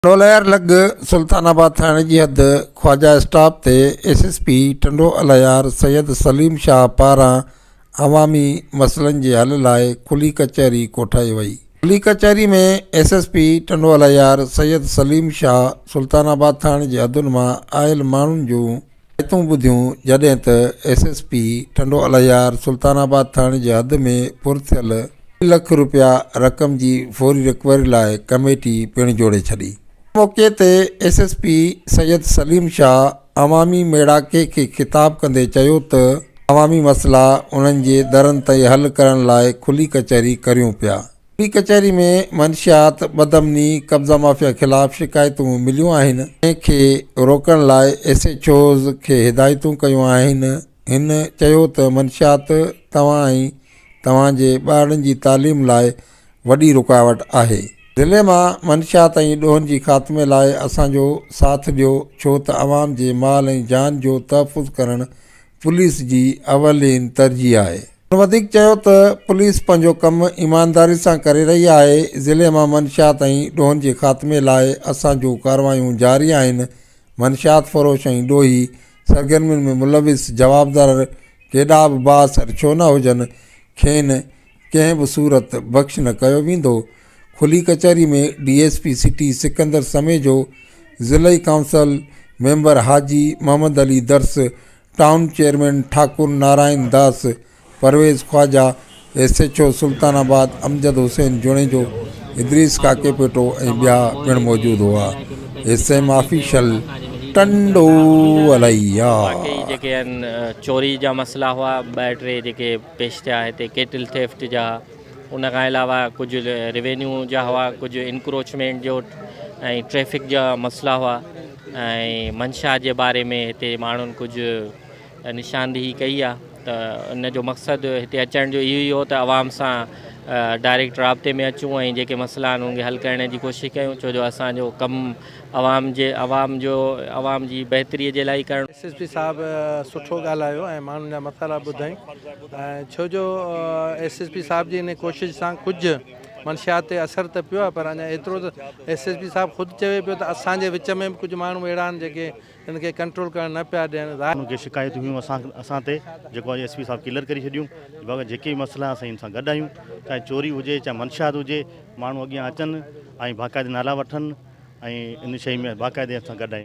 डोलयार लग सुल्तानाबाद थाने की हद ख्वाजा स्टाफ ते एसएसपी टंडो अलायार सैयद सलीम शाह पारां अवामी मसइलनि जे हल लाइ खुली कचहरी कोठाई वई। खुली कचहरी में एसएसपी टंडो अलायार सैयद सलीम शाह सुल्तानाबाद थाने जी हदुनि मां आयल माण्हुनि जूं शिकायतूं ॿुधियूं, जॾहिं त एसएसपी टंडो अलायार सुल्तानाबाद थाने जी हद में पुरथियल ₹2 लख रक़म जी फौरी रिकवरी लाइ कमेटी पिणु जोड़े छॾी। मौक़े ते एसएसपी सैयद सलीम शाह अवामी मेड़ाके खे ख़िताब कंदे चयो त अवामी मसइला उन्हनि जे दरनि ताईं हल करण लाइ खुली कचहरी करियूं पिया। खुली कचहरी में मंशियात, बदमनी, कब्ज़ा माफ़िया ख़िलाफ़ शिकायतूं मिलियूं आहिनि। जंहिंखे रोकण लाइ एसएचओज़ खे हिदायतूं कयूं आहिनि। हिन चयो त मंशियात तव्हां ऐं तव्हांजे ॿारनि जी तालीम लाइ वॾी रुकावट आहे। ज़िले मां मंशियात ऐं ॾोहनि जी ख़ात्मे लाइ असांजो साथ ॾियो, छो त अवाम जे माल ऐं जान जो तहफ़ुज़ करणु पुलिस जी अवलीन तरजीह आहे। वधीक चयो त पुलिस पंहिंजो कमु ईमानदारी सां करे रही आहे। ज़िले मां मंशियात ऐं ॾोहनि जे ख़ात्मे लाइ असां जूं कार्रवायूं जारी आहिनि। मंशियात फ़रोश ऐं ॾोही सरगर्मियुनि में मुलविस जवाबदार केॾा बि बाअसर छो न हुजनि, खेनि कंहिं बि सूरत बख़्श न कयो वेंदो। खुली कचहरी में डीएसपी सिटी सिकंदर समेजो, ज़िलई council member Haji Mohammad Ali Dars, town chairman Thakur Narayan Das, Parvez Khwaja, SHO Sultanabad Amjad Hussain Junejo, Idrees Kakepoto ऐं ॿिया पिणु मौजूदु हुआ। SM official Tando Allahyar. जेके आहिनि चोरी जा मसइला हुआ, 2-3 जेके पेश थिया हिते केटल थेफ्ट जा, उन खां अलावा कुझु रेवेन्यू जा हुआ, कुझु इंक्रोचमेंट जो ऐं ट्रैफिक जा मसइला हुआ। ऐं मंशा जे बारे में हिते माण्हुनि कुझु निशानदेही कई आहे त इन जो मक़सदु हिते अचण जो इहो ई हो त आवाम सां डायरेक्ट राब्ते में अचूं ऐं जेके मसइला आहिनि उनखे हल करण जी कोशिशि कयूं, छो जो असांजो कमु आवाम जी बहितरीअ जे लाइ करणु। एसएसपी साहब सुठो ॻाल्हायो ऐं माण्हुनि जा मसाइला ॿुधाई, ऐं छो जो एसएसपी साहब जी इन कोशिशि सां कुझु मंशियात ते असरु त पियो आहे, पर अञा एतिरो त एसएसपी साहब ख़ुदि चवे पियो त असांजे विच में बि कुझु माण्हू अहिड़ा आहिनि जेके हिनखे कंट्रोल करणु न पिया ॾियनि। उनखे शिकायतूं हुयूं असां ते, जेको आहे एसपी साहब क्लियर करे छॾियूं। बाक़ी जेके बि मसइला असां इन सां गॾु आहियूं, चाहे चोरी हुजे चाहे मंशियात हुजे, माण्हू अॻियां अचनि ऐं बाक़ाइदे नाला वठनि ऐं इन शइ में बाक़ाइदे असां गॾु आहियूं।